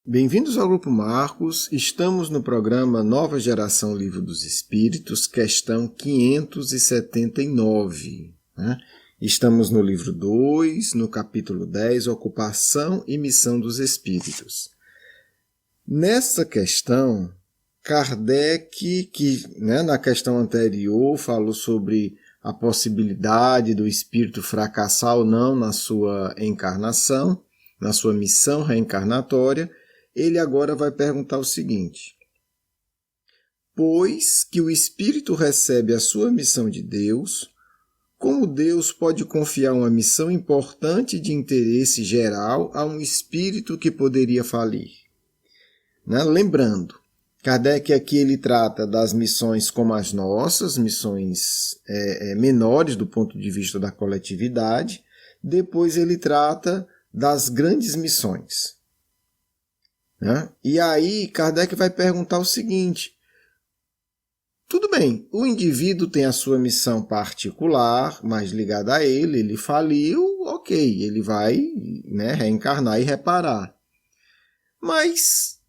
Bem-vindos ao Grupo Marcos, estamos no programa Nova Geração Livro dos Espíritos, questão 579. Estamos no livro 2, no capítulo 10, Ocupação e Missão dos Espíritos. Nessa questão, Kardec, que na questão anterior falou sobre a possibilidade do espírito fracassar ou não na sua encarnação, na sua missão reencarnatória, ele agora vai perguntar o seguinte: pois que o espírito recebe a sua missão de Deus, como Deus pode confiar uma missão importante de interesse geral a um espírito que poderia falir? Lembrando, Kardec aqui ele trata das missões como as nossas, missões menores do ponto de vista da coletividade, depois ele trata das grandes missões. E aí Kardec vai perguntar o seguinte: tudo bem, o indivíduo tem a sua missão particular, mais ligada a ele faliu, ok, ele vai reencarnar e reparar. Mas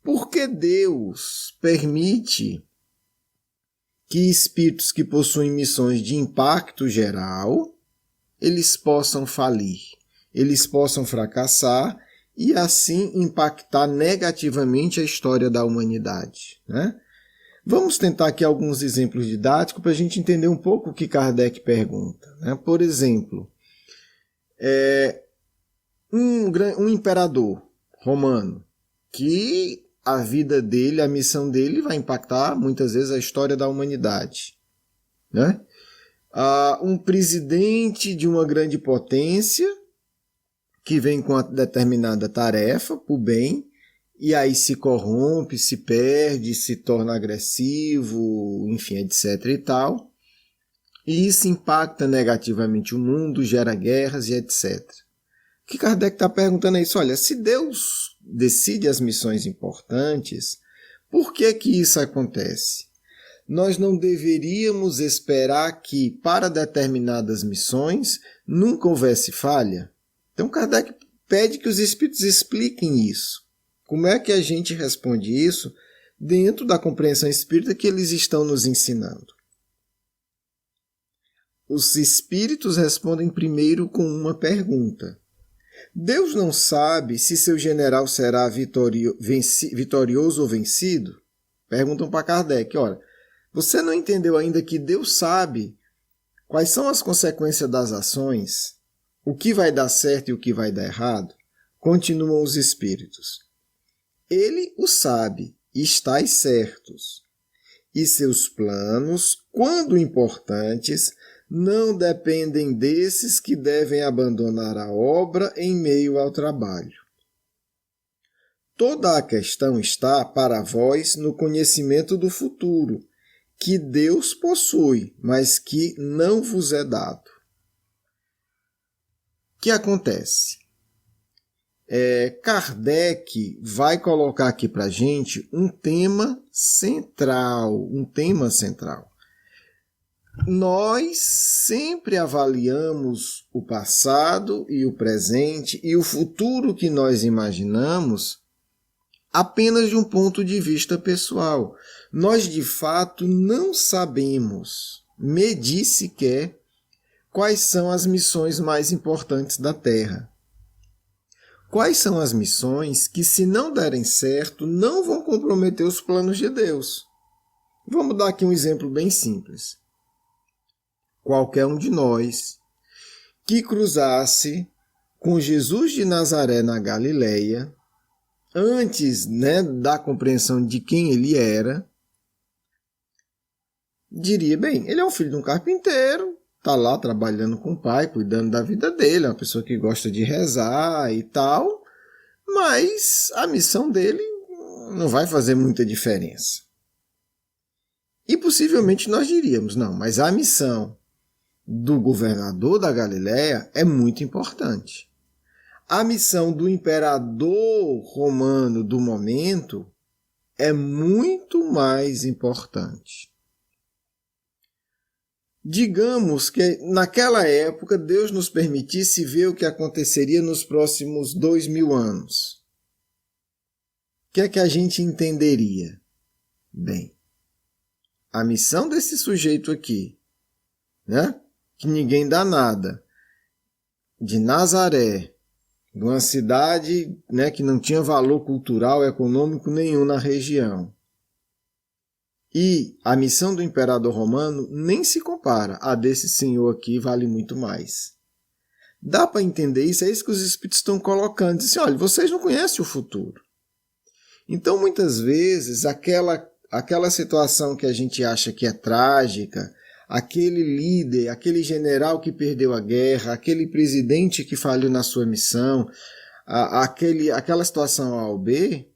por que Deus permite que espíritos que possuem missões de impacto geral, eles possam falir, eles possam fracassar e assim impactar negativamente a história da humanidade? Vamos tentar aqui alguns exemplos didáticos para a gente entender um pouco o que Kardec pergunta. Por exemplo, um imperador romano, que a vida dele, a missão dele vai impactar muitas vezes a história da humanidade. Um presidente de uma grande potência que vem com uma determinada tarefa para o bem, e aí se corrompe, se perde, se torna agressivo, enfim, etc. e tal. E isso impacta negativamente o mundo, gera guerras e etc. O que Kardec está perguntando é isso: olha, se Deus decide as missões importantes, por que isso acontece? Nós não deveríamos esperar que, para determinadas missões, nunca houvesse falha? Então Kardec pede que os espíritos expliquem isso. Como é que a gente responde isso dentro da compreensão espírita que eles estão nos ensinando? Os espíritos respondem primeiro com uma pergunta: Deus não sabe se seu general será vitorioso ou vencido? Perguntam para Kardec: olha, você não entendeu ainda que Deus sabe quais são as consequências das ações? O que vai dar certo e o que vai dar errado? Continuam os espíritos: ele o sabe, estáis certos. E seus planos, quando importantes, não dependem desses que devem abandonar a obra em meio ao trabalho. Toda a questão está, para vós, no conhecimento do futuro, que Deus possui, mas que não vos é dado. O que acontece? Kardec vai colocar aqui para a gente um tema central. Nós sempre avaliamos o passado e o presente e o futuro que nós imaginamos apenas de um ponto de vista pessoal. Nós, de fato, não sabemos medir sequer quais são as missões mais importantes da Terra. Quais são as missões que, se não derem certo, não vão comprometer os planos de Deus? Vamos dar aqui um exemplo bem simples. Qualquer um de nós que cruzasse com Jesus de Nazaré na Galileia, antes da compreensão de quem ele era, diria: bem, ele é um filho de um carpinteiro, está lá trabalhando com o pai, cuidando da vida dele, é uma pessoa que gosta de rezar e tal, mas a missão dele não vai fazer muita diferença. E possivelmente nós diríamos: não, mas a missão do governador da Galileia é muito importante. A missão do imperador romano do momento é muito mais importante. Digamos que naquela época Deus nos permitisse ver o que aconteceria nos próximos 2000 anos. que é que a gente entenderia? Bem, a missão desse sujeito aqui, né? Que ninguém dá nada, de Nazaré, de uma cidade, né, que não tinha valor cultural, econômico nenhum na região. E a missão do imperador romano nem se compara. A desse senhor aqui vale muito mais. Dá para entender isso? É isso que os espíritos estão colocando. Dizem assim, olha, vocês não conhecem o futuro. Então, muitas vezes, aquela situação que a gente acha que é trágica, aquele líder, aquele general que perdeu a guerra, aquele presidente que falhou na sua missão, aquela situação A ou B,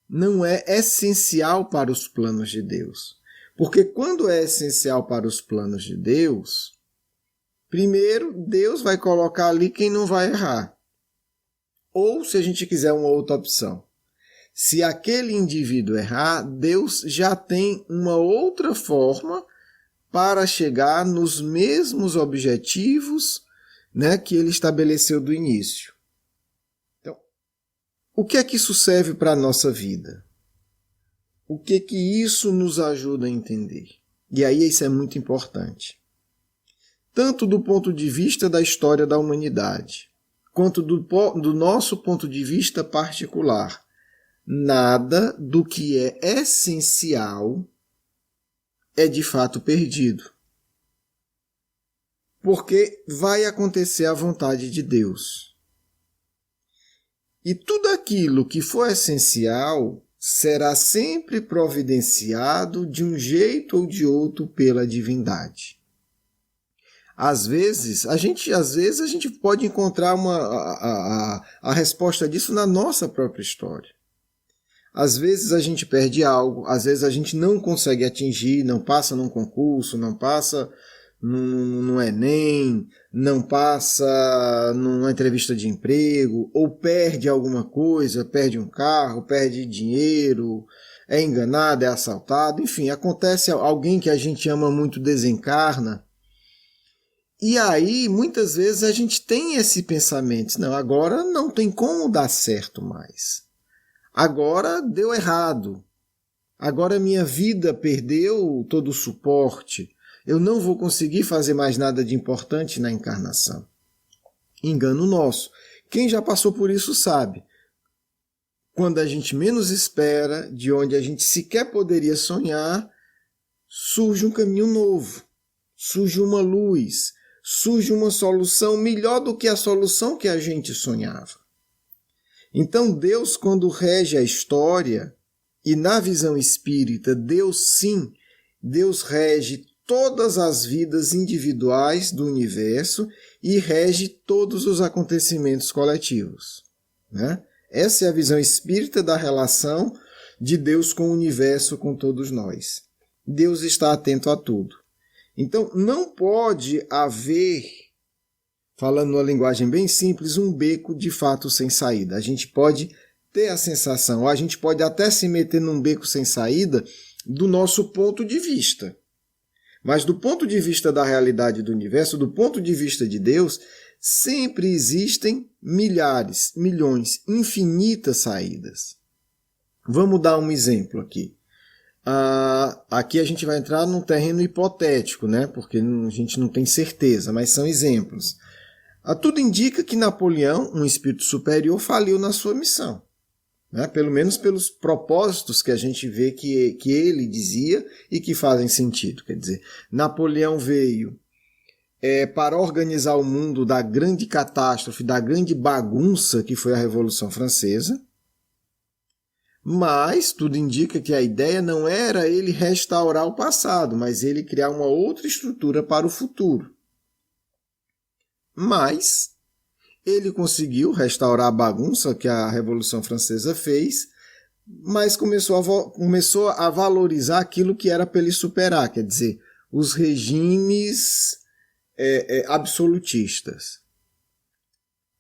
não é essencial para os planos de Deus. Porque quando é essencial para os planos de Deus, primeiro, Deus vai colocar ali quem não vai errar. Ou, se a gente quiser uma outra opção, se aquele indivíduo errar, Deus já tem uma outra forma para chegar nos mesmos objetivos, né, que ele estabeleceu do início. Então, o que é que isso serve para a nossa vida? O que é que isso nos ajuda a entender? E aí isso é muito importante. Tanto do ponto de vista da história da humanidade, quanto do nosso ponto de vista particular. Nada do que é essencial é de fato perdido. Porque vai acontecer a vontade de Deus. E tudo aquilo que for essencial será sempre providenciado de um jeito ou de outro pela divindade. Às vezes a gente pode encontrar a resposta disso na nossa própria história. Às vezes a gente perde algo, às vezes a gente não consegue atingir, não passa num concurso, não passa no Enem, não passa numa entrevista de emprego, ou perde alguma coisa, perde um carro, perde dinheiro, é enganado, é assaltado, enfim, acontece alguém que a gente ama muito desencarna. E aí, muitas vezes a gente tem esse pensamento, não, agora não tem como dar certo mais. Agora deu errado. Agora minha vida perdeu todo o suporte. Eu não vou conseguir fazer mais nada de importante na encarnação. Engano nosso. Quem já passou por isso sabe. Quando a gente menos espera, de onde a gente sequer poderia sonhar, surge um caminho novo. Surge uma luz. Surge uma solução melhor do que a solução que a gente sonhava. Então Deus, quando rege a história, e na visão espírita, Deus sim, Deus rege todas as vidas individuais do universo e rege todos os acontecimentos coletivos. Né? Essa é a visão espírita da relação de Deus com o universo, com todos nós. Deus está atento a tudo. Então não pode haver, falando numa linguagem bem simples, um beco de fato sem saída. A gente pode ter a sensação, ou a gente pode até se meter num beco sem saída do nosso ponto de vista. Mas do ponto de vista da realidade do universo, do ponto de vista de Deus, sempre existem milhares, milhões, infinitas saídas. Vamos dar um exemplo aqui. Aqui a gente vai entrar num terreno hipotético, né? Porque a gente não tem certeza, mas são exemplos. Tudo indica que Napoleão, um espírito superior, faliu na sua missão. Né? Pelo menos pelos propósitos que a gente vê que ele dizia e que fazem sentido. Quer dizer, Napoleão veio para organizar o mundo da grande catástrofe, da grande bagunça que foi a Revolução Francesa, mas tudo indica que a ideia não era ele restaurar o passado, mas ele criar uma outra estrutura para o futuro. Mas ele conseguiu restaurar a bagunça que a Revolução Francesa fez, mas começou a valorizar aquilo que era para ele superar, quer dizer, os regimes absolutistas.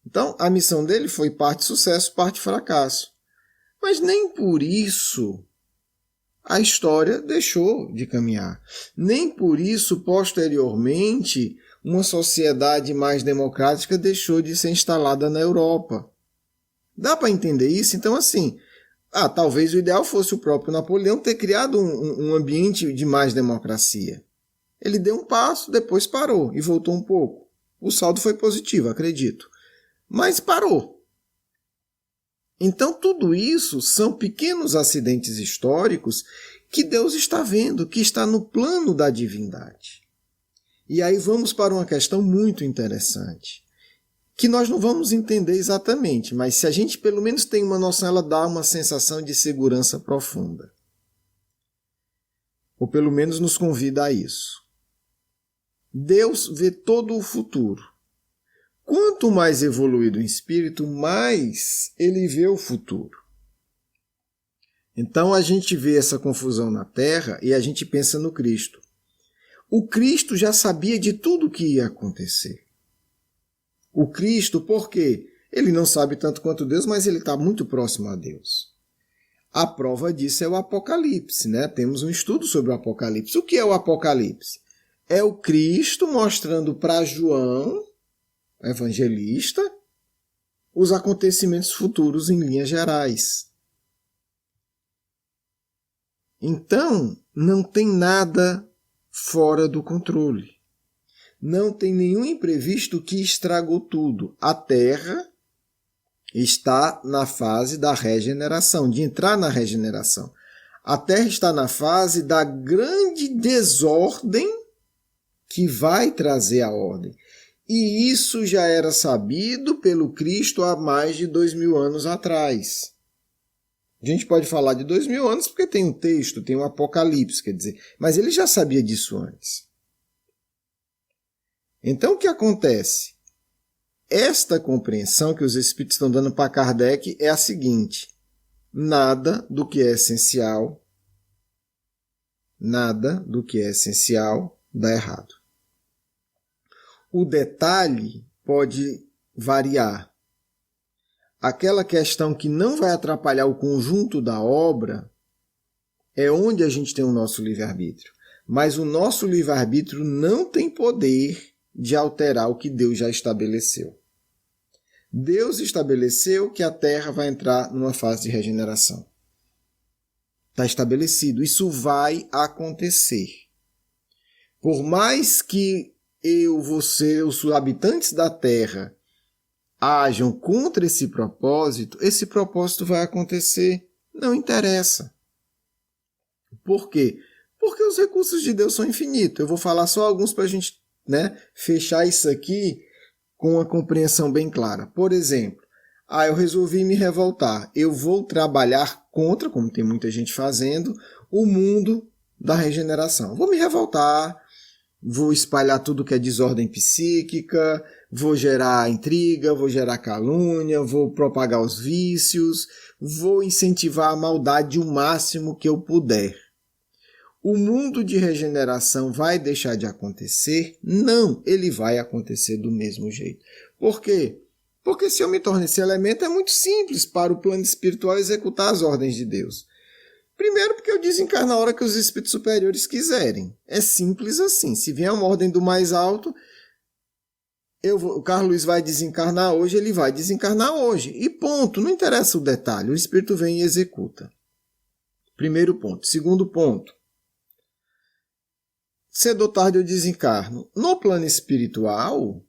Então, a missão dele foi parte sucesso, parte fracasso. Mas nem por isso a história deixou de caminhar. Nem por isso, posteriormente, uma sociedade mais democrática deixou de ser instalada na Europa. Dá para entender isso? Então, assim, Talvez o ideal fosse o próprio Napoleão ter criado um ambiente de mais democracia. Ele deu um passo, depois parou e voltou um pouco. O saldo foi positivo, acredito. Mas parou. Então tudo isso são pequenos acidentes históricos que Deus está vendo, que está no plano da divindade. E aí vamos para uma questão muito interessante, que nós não vamos entender exatamente, mas se a gente pelo menos tem uma noção, ela dá uma sensação de segurança profunda. Ou pelo menos nos convida a isso. Deus vê todo o futuro. Quanto mais evoluído o espírito, mais ele vê o futuro. Então a gente vê essa confusão na Terra e a gente pensa no Cristo. O Cristo já sabia de tudo o que ia acontecer. O Cristo, por quê? Ele não sabe tanto quanto Deus, mas ele está muito próximo a Deus. A prova disso é o Apocalipse, né? Temos um estudo sobre o Apocalipse. O que é o Apocalipse? É o Cristo mostrando para João, evangelista, os acontecimentos futuros em linhas gerais. Então, não tem nada fora do controle. Não tem nenhum imprevisto que estragou tudo. A Terra está na fase da regeneração, de entrar na regeneração. A Terra está na fase da grande desordem que vai trazer a ordem. E isso já era sabido pelo Cristo há mais de 2000 anos atrás. A gente pode falar de 2000 anos porque tem um texto, tem um Apocalipse, quer dizer, mas ele já sabia disso antes. Então o que acontece? Esta compreensão que os Espíritos estão dando para Kardec é a seguinte: nada do que é essencial dá errado. O detalhe pode variar. Aquela questão que não vai atrapalhar o conjunto da obra é onde a gente tem o nosso livre-arbítrio. Mas o nosso livre-arbítrio não tem poder de alterar o que Deus já estabeleceu. Deus estabeleceu que a Terra vai entrar numa fase de regeneração. Está estabelecido. Isso vai acontecer. Por mais que você, os habitantes da Terra, ajam contra esse propósito vai acontecer. Não interessa. Por quê? Porque os recursos de Deus são infinitos. Eu vou falar só alguns para a gente, fechar isso aqui com uma compreensão bem clara. Por exemplo, eu resolvi me revoltar. Eu vou trabalhar contra, como tem muita gente fazendo, o mundo da regeneração. Vou me revoltar, vou espalhar tudo que é desordem psíquica, vou gerar intriga, vou gerar calúnia, vou propagar os vícios, vou incentivar a maldade o máximo que eu puder. O mundo de regeneração vai deixar de acontecer? Não, ele vai acontecer do mesmo jeito. Por quê? Porque se eu me torno esse elemento, é muito simples para o plano espiritual executar as ordens de Deus. Primeiro porque eu desencarno na hora que os espíritos superiores quiserem. É simples assim. Se vier uma ordem do mais alto, o Carlos Luiz vai desencarnar hoje, ele vai desencarnar hoje. E ponto, não interessa o detalhe. O espírito vem e executa. Primeiro ponto. Segundo ponto. Cedo ou tarde eu desencarno. No plano espiritual,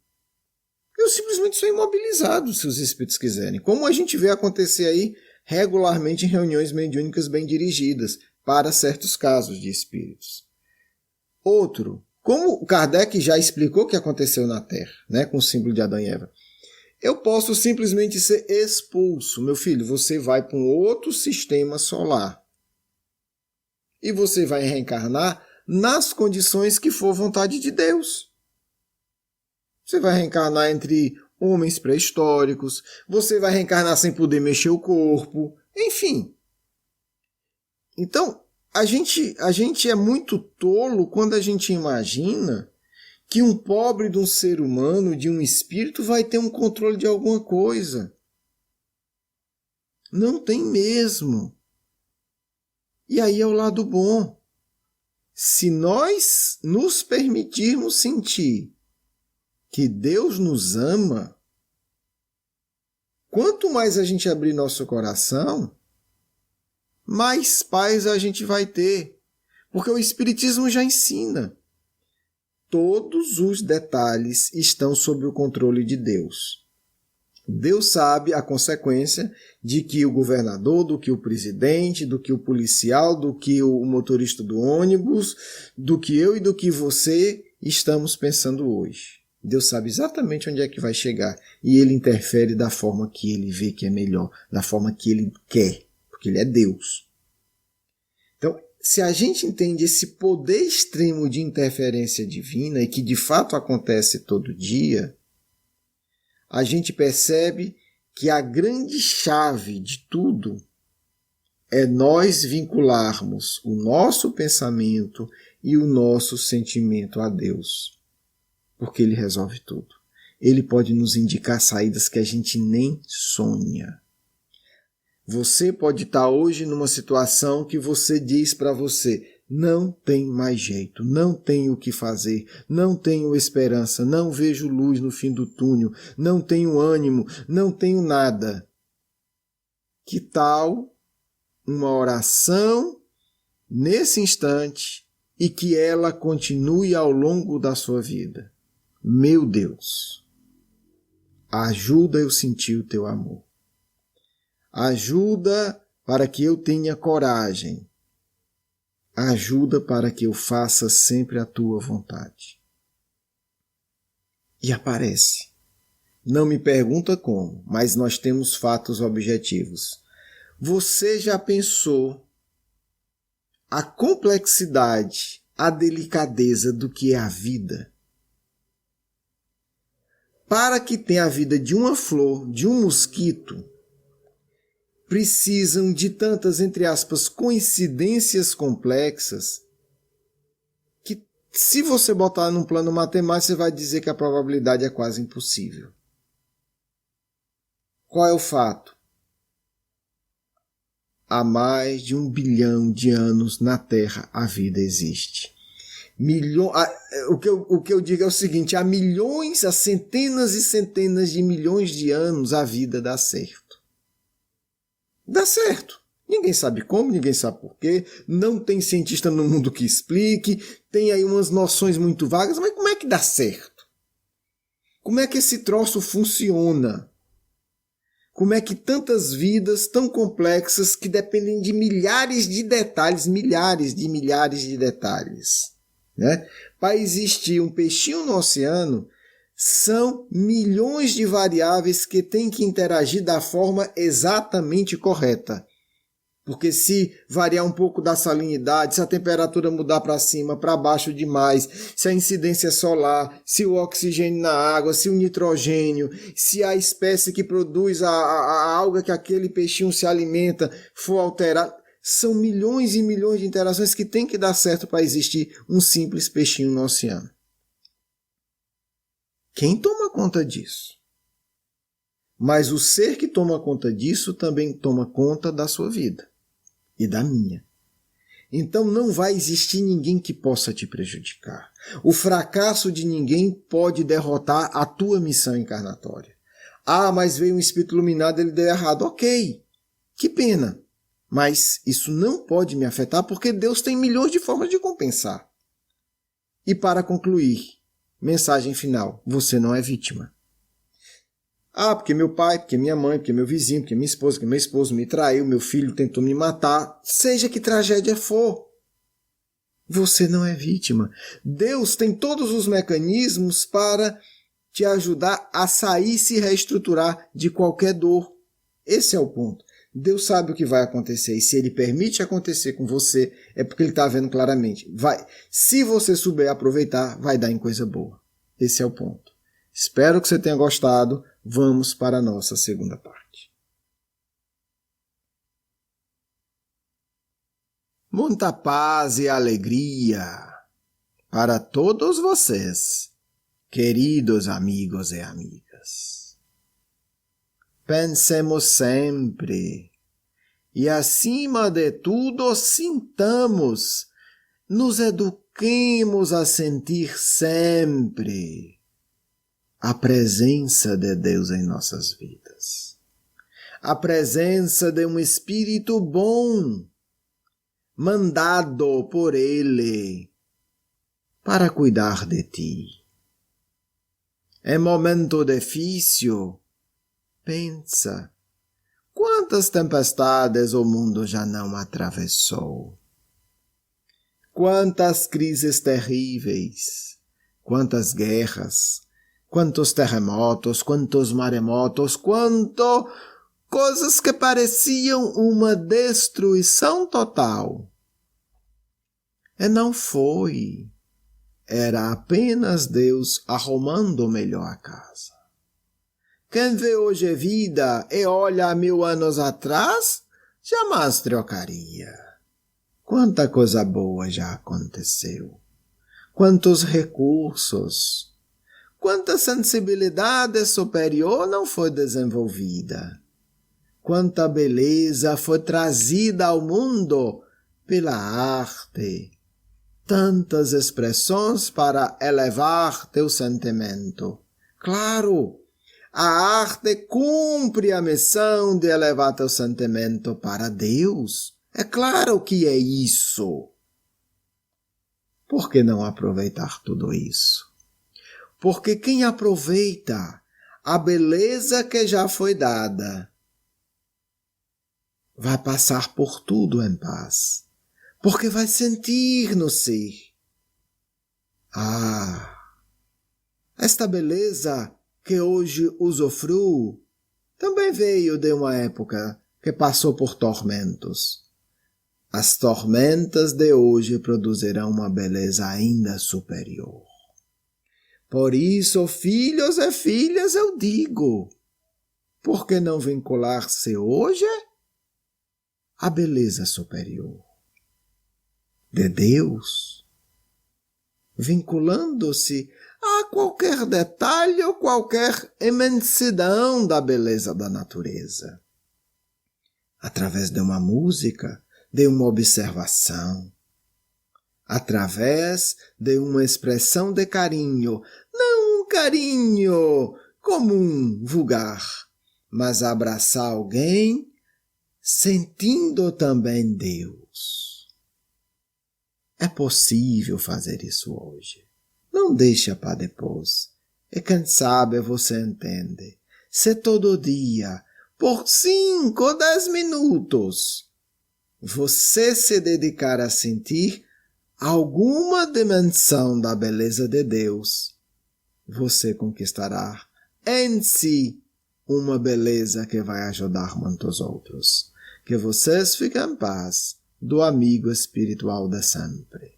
eu simplesmente sou imobilizado, se os espíritos quiserem. Como a gente vê acontecer aí regularmente em reuniões mediúnicas bem dirigidas para certos casos de espíritos. Outro, como Kardec já explicou o que aconteceu na Terra, com o símbolo de Adão e Eva, eu posso simplesmente ser expulso. Meu filho, você vai para um outro sistema solar. E você vai reencarnar nas condições que for vontade de Deus. Você vai reencarnar entre homens pré-históricos, você vai reencarnar sem poder mexer o corpo, enfim. Então, a gente é muito tolo quando a gente imagina que um pobre de um ser humano, de um espírito, vai ter um controle de alguma coisa. Não tem mesmo. E aí é o lado bom. Se nós nos permitirmos sentir que Deus nos ama, quanto mais a gente abrir nosso coração, mais paz a gente vai ter. Porque o Espiritismo já ensina. Todos os detalhes estão sob o controle de Deus. Deus sabe a consequência de que o governador, do que o presidente, do que o policial, do que o motorista do ônibus, do que eu e do que você estamos pensando hoje. Deus sabe exatamente onde é que vai chegar e Ele interfere da forma que Ele vê que é melhor, da forma que Ele quer, porque Ele é Deus. Então, se a gente entende esse poder extremo de interferência divina e que de fato acontece todo dia, a gente percebe que a grande chave de tudo é nós vincularmos o nosso pensamento e o nosso sentimento a Deus. Porque Ele resolve tudo. Ele pode nos indicar saídas que a gente nem sonha. Você pode estar hoje numa situação que você diz para você, não tem mais jeito, não tenho o que fazer, não tenho esperança, não vejo luz no fim do túnel, não tenho ânimo, não tenho nada. Que tal uma oração nesse instante e que ela continue ao longo da sua vida? Meu Deus, ajuda eu sentir o teu amor. Ajuda para que eu tenha coragem. Ajuda para que eu faça sempre a tua vontade. E aparece. Não me pergunta como, mas nós temos fatos objetivos. Você já pensou a complexidade, a delicadeza do que é a vida? Para que tenha a vida de uma flor, de um mosquito, precisam de tantas, entre aspas, coincidências complexas, que se você botar num plano matemático, você vai dizer que a probabilidade é quase impossível. Qual é o fato? Há mais de 1 bilhão de anos na Terra a vida existe. O que eu digo é o seguinte, há milhões, há centenas e centenas de milhões de anos a vida dá certo. Dá certo. Ninguém sabe como, ninguém sabe por quê, não tem cientista no mundo que explique, tem aí umas noções muito vagas, mas como é que dá certo? Como é que esse troço funciona? Como é que tantas vidas tão complexas que dependem de milhares de detalhes, milhares de detalhes, né? Para existir um peixinho no oceano, são milhões de variáveis que têm que interagir da forma exatamente correta. Porque se variar um pouco da salinidade, se a temperatura mudar para cima, para baixo demais, se a incidência solar, se o oxigênio na água, se o nitrogênio, se a espécie que produz a alga que aquele peixinho se alimenta for alterada, são milhões e milhões de interações que tem que dar certo para existir um simples peixinho no oceano. Quem toma conta disso? Mas o ser que toma conta disso também toma conta da sua vida e da minha. Então não vai existir ninguém que possa te prejudicar. O fracasso de ninguém pode derrotar a tua missão encarnatória. Ah, mas veio um espírito iluminado, ele deu errado. Ok, que pena. Mas isso não pode me afetar porque Deus tem milhões de formas de compensar. E para concluir, mensagem final, você não é vítima. Ah, porque meu pai, porque minha mãe, porque meu vizinho, porque minha esposa, porque meu esposo me traiu, meu filho tentou me matar, seja que tragédia for. Você não é vítima. Deus tem todos os mecanismos para te ajudar a sair e se reestruturar de qualquer dor. Esse é o ponto. Deus sabe o que vai acontecer e se Ele permite acontecer com você, é porque Ele está vendo claramente. Se você souber aproveitar, vai dar em coisa boa. Esse é o ponto. Espero que você tenha gostado. Vamos para a nossa segunda parte. Muita paz e alegria para todos vocês, queridos amigos e amigas. Pensemos sempre e, acima de tudo, sintamos, nos eduquemos a sentir sempre a presença de Deus em nossas vidas. A presença de um Espírito bom mandado por Ele para cuidar de ti. Em momento difícil, pensa, quantas tempestades o mundo já não atravessou? Quantas crises terríveis, quantas guerras, quantos terremotos, quantos maremotos, coisas que pareciam uma destruição total. E não foi. Era apenas Deus arrumando melhor a casa. Quem vê hoje a vida e olha há 1000 anos atrás, jamais trocaria. Quanta coisa boa já aconteceu. Quantos recursos. Quanta sensibilidade superior não foi desenvolvida. Quanta beleza foi trazida ao mundo pela arte. Tantas expressões para elevar teu sentimento. Claro, a arte cumpre a missão de elevar teu sentimento para Deus. É claro que é isso. Por que não aproveitar tudo isso? Porque quem aproveita a beleza que já foi dada, vai passar por tudo em paz. Porque vai sentir no ser. Esta beleza que hoje usufruo também veio de uma época que passou por tormentos. As tormentas de hoje produzirão uma beleza ainda superior. Por isso, filhos e filhas, eu digo, por que não vincular-se hoje à beleza superior de Deus, vinculando-se a qualquer detalhe ou qualquer imensidão da beleza da natureza, através de uma música, de uma observação, através de uma expressão de carinho, não um carinho comum, vulgar, mas abraçar alguém sentindo também Deus. É possível fazer isso hoje. Não deixa para depois. E quem sabe você entende. Se todo dia, por 5 ou 10 minutos, você se dedicar a sentir alguma dimensão da beleza de Deus, você conquistará em si uma beleza que vai ajudar muitos outros. Que vocês fiquem em paz. Do amigo espiritual de sempre.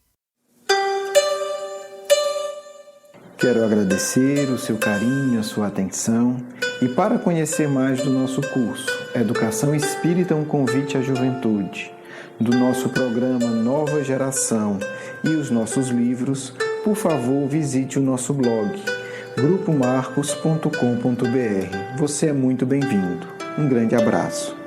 Quero agradecer o seu carinho, a sua atenção e para conhecer mais do nosso curso Educação Espírita, um convite à juventude, do nosso programa Nova Geração e os nossos livros, por favor visite o nosso blog grupomarcos.com.br. Você é muito bem-vindo. Um grande abraço.